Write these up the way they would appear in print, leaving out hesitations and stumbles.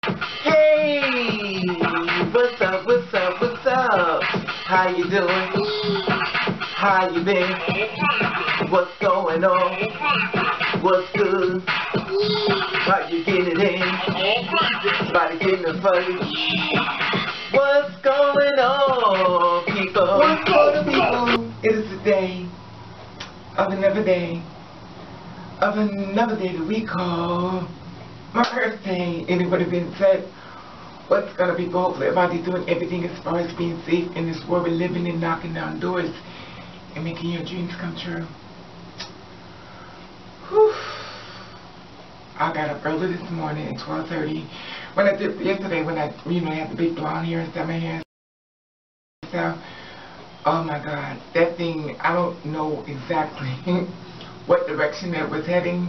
Hey, what's up, what's up, what's up? How you doing? How you been? What's going on? What's good? How you getting it in? Body getting it funny? What's going on, people? What's going on, people? It is the day of another day that we call my birthday. And it would have been said, what's gonna be hopefully everybody doing everything as far as being safe in this world we're living in, knocking down doors and making your dreams come true. Whew. I got up early this morning at 12:30. When I did yesterday, when I had the big blonde hair and stuff, my hair and stuff. Oh my God, that thing, I don't know exactly what direction it was heading,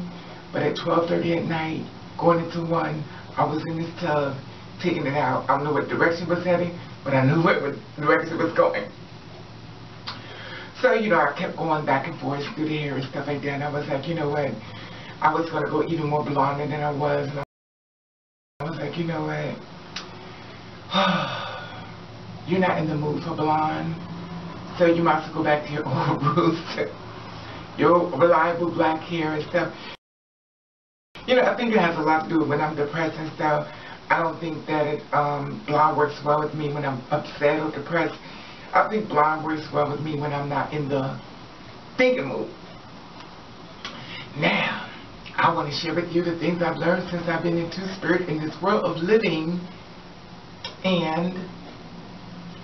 but at 12:30 at night, going into 1, I was in this tub, taking it out. I don't know what direction it was heading, but I knew what direction it was going. So, I kept going back and forth through the hair and stuff like that, and I was like, you know what, I was going to go even more blonde than I was, and I was like, you know what, you're not in the mood for blonde, so you might as well go back to your old roots, your reliable black hair and stuff. I think it has a lot to do with when I'm depressed and stuff. I don't think that blonde works well with me when I'm upset or depressed. I think blonde works well with me when I'm not in the thinking mood. Now, I want to share with you the things I've learned since I've been into spirit in this world of living. And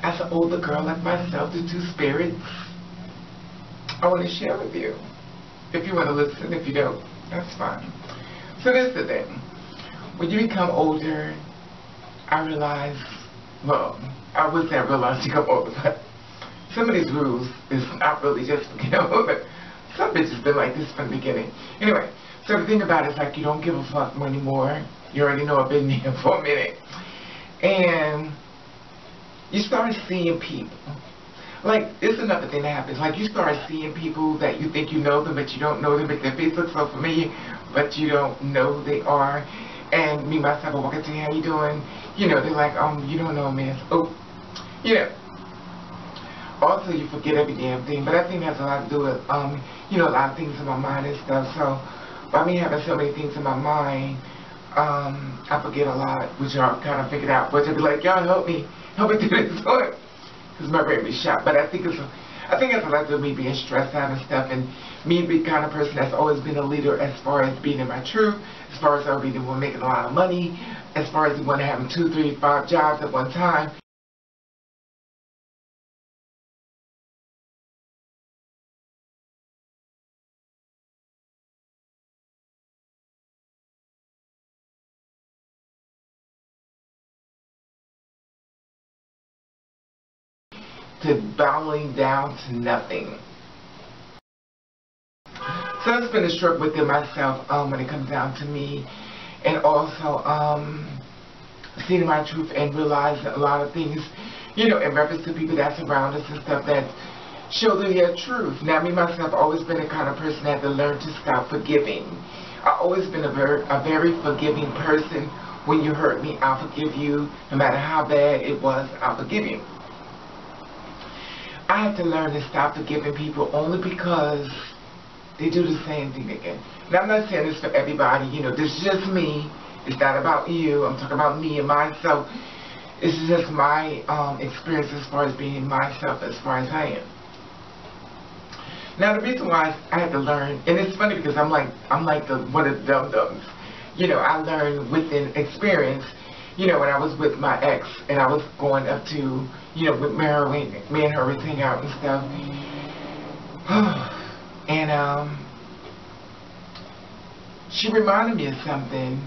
as an older girl like myself, the two spirits, I want to share with you. If you want to listen, if you don't, that's fine. So this is the thing. When you become older, I realize, well, I wouldn't say I realize you become older, but some of these rules is not really just for getting older. Some bitches been like this from the beginning. Anyway, so the thing about it is like you don't give a fuck anymore. You already know I've been here for a minute. And you start seeing people. Like, it's another thing that happens. Like, you start seeing people that you think you know them, but you don't know them, but their face looks so familiar, but you don't know who they are. And me, myself, I walk up to you, how you doing? They're like, you don't know me. Oh, Also, you forget every damn thing. But I think that has a lot to do with, a lot of things in my mind and stuff. So, by me having so many things in my mind, I forget a lot, which y'all kind of figured out. But you'll be like, y'all help me do this one. Because my brain was shot. But I think it's a lot to do with me being stressed out and stuff, and me being the kind of person that's always been a leader as far as being in my truth, as far as being the one making a lot of money, as far as the one having 2, 3, 5 jobs at one time. To bowing down to nothing. So it's been a struggle within myself when it comes down to me, and also seeing my truth and realizing a lot of things, in reference to people that surround us and stuff that show their truth. Now, me myself, always been the kind of person that had to learn to stop forgiving. I've always been a very forgiving person. When you hurt me, I'll forgive you. No matter how bad it was, I'll forgive you. I had to learn to stop forgiving people only because they do the same thing again. Now, I'm not saying this for everybody. This is just me. It's not about you. I'm talking about me and myself. This is just my experience as far as being myself, as far as I am. Now, the reason why I had to learn, and it's funny because I'm like one of the dum-dums. I learned within experience. When I was with my ex and I was going up to, with Marilyn, me and her would hang out and stuff. And she reminded me of something,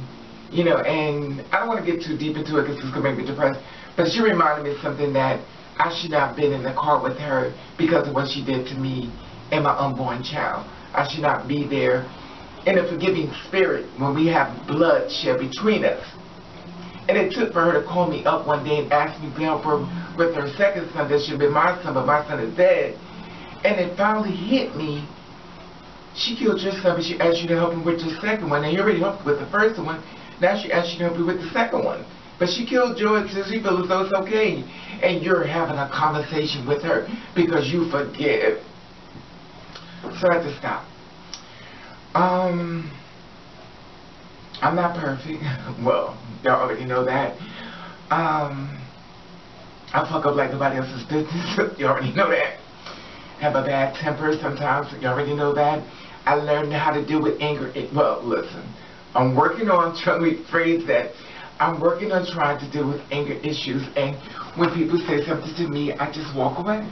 and I don't want to get too deep into it because it's going to make me depressed, but she reminded me of something that I should not have been in the car with her because of what she did to me and my unborn child. I should not be there in a forgiving spirit when we have bloodshed between us. And it took for her to call me up one day and ask me to help her with her second son that should have been my son, but my son is dead. And it finally hit me. She killed your son, but she asked you to help him with your second one. And you already helped with the first one. Now she asked you to help you with the second one. But she killed Joy till she feels as though it's okay. And you're having a conversation with her because you forgive. So I had to stop. I'm not perfect. Well, y'all already know that. I fuck up like nobody else's business. You already know that. Have a bad temper sometimes. You already know that. I learned how to deal with anger. Well, listen. I'm working on trying to rephrase that. I'm working on trying to deal with anger issues. And when people say something to me, I just walk away.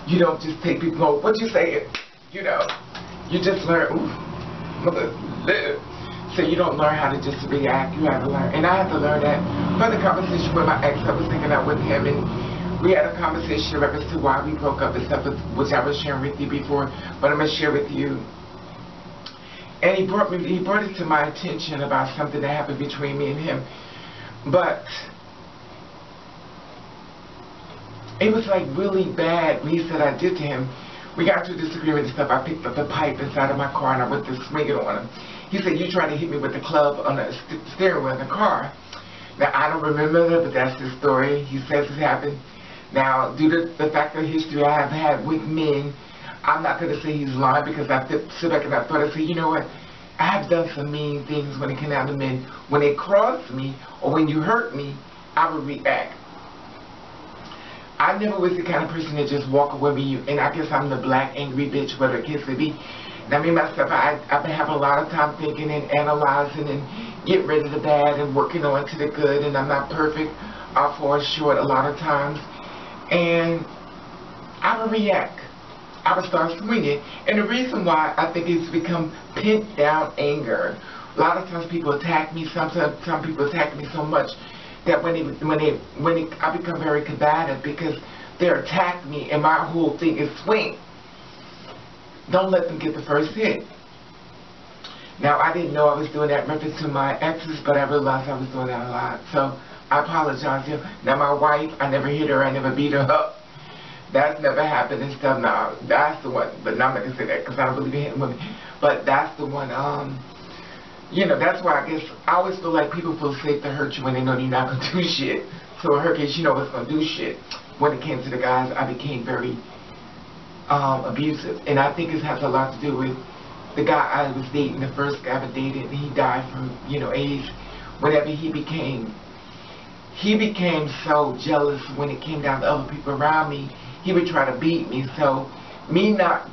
You don't just take people, oh, what you say? You know, you just learn, so you don't learn how to just react. You have to learn. And I had to learn that from the conversation with my ex. I was hanging out with him, and we had a conversation in reference to why we broke up and stuff, which I was sharing with you before, but I'm going to share with you. And he brought it to my attention about something that happened between me and him. But it was like really bad when he said I did to him. We got to a disagreement and stuff. I picked up the pipe inside of my car and I went to swing it on him. He said, you tried to hit me with the club on the steering wheel in the car. Now, I don't remember that, but that's his story. He says it happened. Now, due to the fact of history I have had with men, I'm not going to say he's lying because I sit back and I thought, I said, you know what? I have done some mean things when it came down to men. When they cross me or when you hurt me, I would react. I never was the kind of person that just walk away with you, and I guess I'm the black angry bitch, whatever the case may be. And I mean myself, I've been having a lot of time thinking and analyzing and getting rid of the bad and working on to the good, and I'm not perfect. I fall short a lot of times. And I would react. I would start swinging. And the reason why I think it's become pent down anger. A lot of times people attack me. Sometimes some people attack me so much that when I become very combative because they attack me and my whole thing is swing. Don't let them get the first hit. Now, I didn't know I was doing that in reference to my exes, but I realized I was doing that a lot. So I apologize to you. Now, my wife, I never hit her. I never beat her up. That's never happened and stuff. Now, that's the one. But now I'm not going to say that because I don't believe in hitting women. But that's the one, you know, that's why I guess I always feel like people feel safe to hurt you when they know you're not going to do shit. So in her case, you know what's going to do shit. When it came to the guys, I became very abusive. And I think it has a lot to do with the guy I was dating, the first guy I ever dated, and he died from, you know, AIDS. Whenever he became so jealous when it came down to other people around me, he would try to beat me. So me not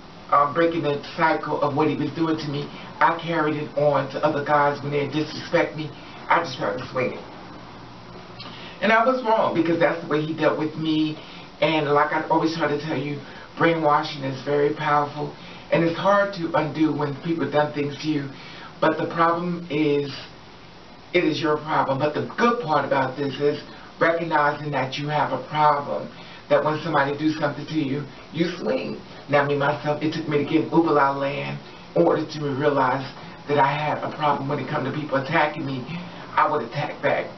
breaking the cycle of what he was doing to me, I carried it on to other guys when they disrespect me. I just tried to swing it. And I was wrong because that's the way he dealt with me. And like I always try to tell you, brainwashing is very powerful. And it's hard to undo when people have done things to you. But the problem is, it is your problem. But the good part about this is recognizing that you have a problem. That when somebody do something to you, you swing. Now, me, myself, it took me to get over our land in order to realize that I had a problem when it comes to people attacking me. I would attack back.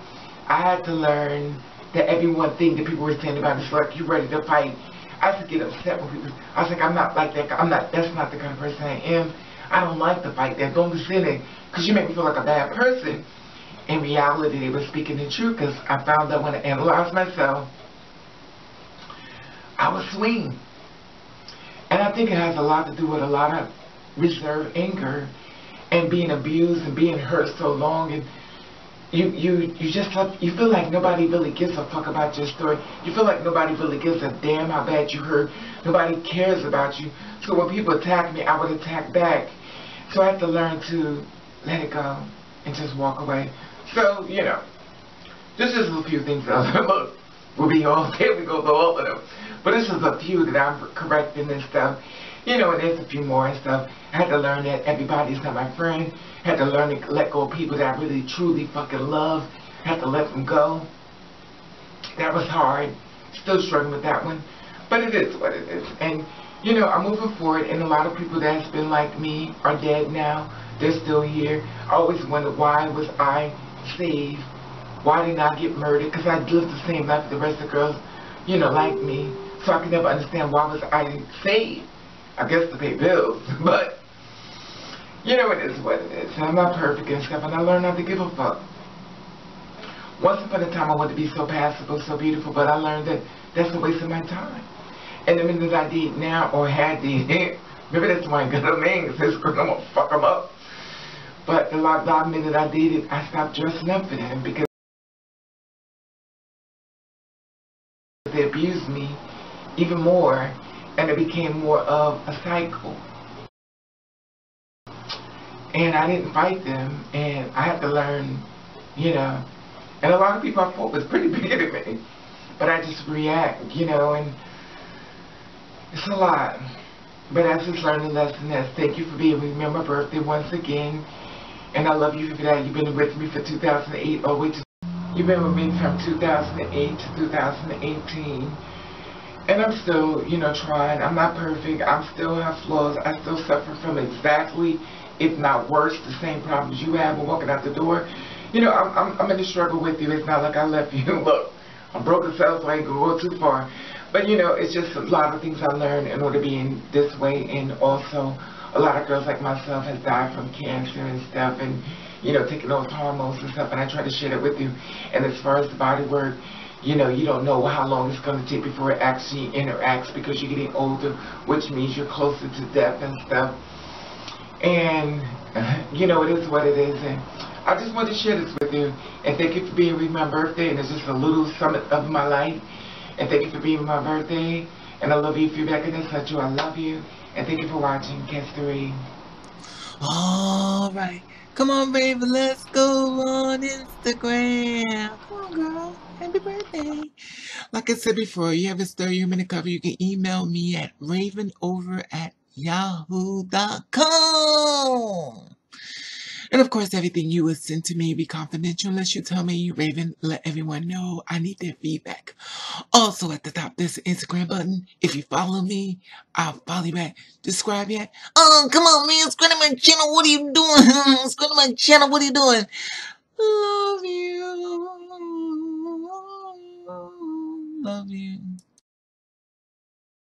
I had to learn that every one thing that people were saying about it's like, you ready to fight. I used to get upset when people, I was like, I'm not like that. That's not the kind of person I am. I don't like to fight that. Don't listen in because you make me feel like a bad person. In reality, they were speaking the truth because I found out when I analyzed myself, I was swing. And I think it has a lot to do with a lot of reserved anger and being abused and being hurt so long, and you feel like nobody really gives a fuck about your story. You feel like nobody really gives a damn how bad you hurt. Nobody cares about you. So when people attack me, I would attack back. So I have to learn to let it go and just walk away. So, you know, this is a few things that look, we'll be all there, we go through all of them. But this is a few that I'm correcting and stuff. You know, and there's a few more and stuff. I had to learn that everybody's not my friend. I had to learn to let go of people that I really, truly fucking love. I had to let them go. That was hard. Still struggling with that one. But it is what it is. And, you know, I'm moving forward, and a lot of people that's been like me are dead now. They're still here. I always wondered, why was I saved? Why didn't I get murdered? Because I lived the same life as the rest of the girls, you know, like me. So I could never understand why was I saved. I guess to pay bills. But, You know, it is what it is. I'm not perfect and stuff, and I learned not to give a fuck. Once upon a time, I wanted to be so passive, so beautiful, but I learned that that's a waste of my time. And the minute I did now, or had did, maybe that's my good man, because I'm going to fuck them up. But the minute I did it, I stopped dressing up for them, because they abused me even more, and it became more of a cycle. And I didn't fight them, and I had to learn, you know. And a lot of people I fought was pretty big at me, but I just react, you know, and it's a lot. But I just learned a lesson. That's thank you for being with me on my birthday once again, and I love you for that. You've been with me for 2008 all the way to. You've been with me from 2008 to 2018. And I'm still, you know, trying. I'm not perfect. I still have flaws. I still suffer from exactly, if not worse, the same problems you have when walking out the door. You know, I'm in the struggle with you. It's not like I left you. Look, I'm broken self, so I ain't gonna go too far. But, you know, it's just a lot of things I learned in order to be in this way. And also, a lot of girls like myself has died from cancer and stuff. And, you know, taking those hormones and stuff. And I try to share that with you. And as far as the body work, you know, you don't know how long it's going to take before it actually interacts, because you're getting older, which means you're closer to death and stuff. And, you know, it is what it is. And I just want to share this with you. And thank you for being with my birthday. And it's just a little summit of my life. And thank you for being with my birthday. And I love you if you're back in this country. I love you. And thank you for watching. Catch the Read. All right. Come on, baby. Let's go on Instagram. Come on, girl. Happy birthday. Like I said before, you have a story you want to cover, you can email me at ravenover@yahoo.com. And of course, everything you would send to me be confidential unless you tell me, Raven, let everyone know. I need their feedback. Also, at the top, there's an Instagram button. If you follow me, I'll follow you back. Subscribe yet? Oh, come on, man. Subscribe to my channel. What are you doing? Subscribe to my channel. What are you doing? Love you. Love you.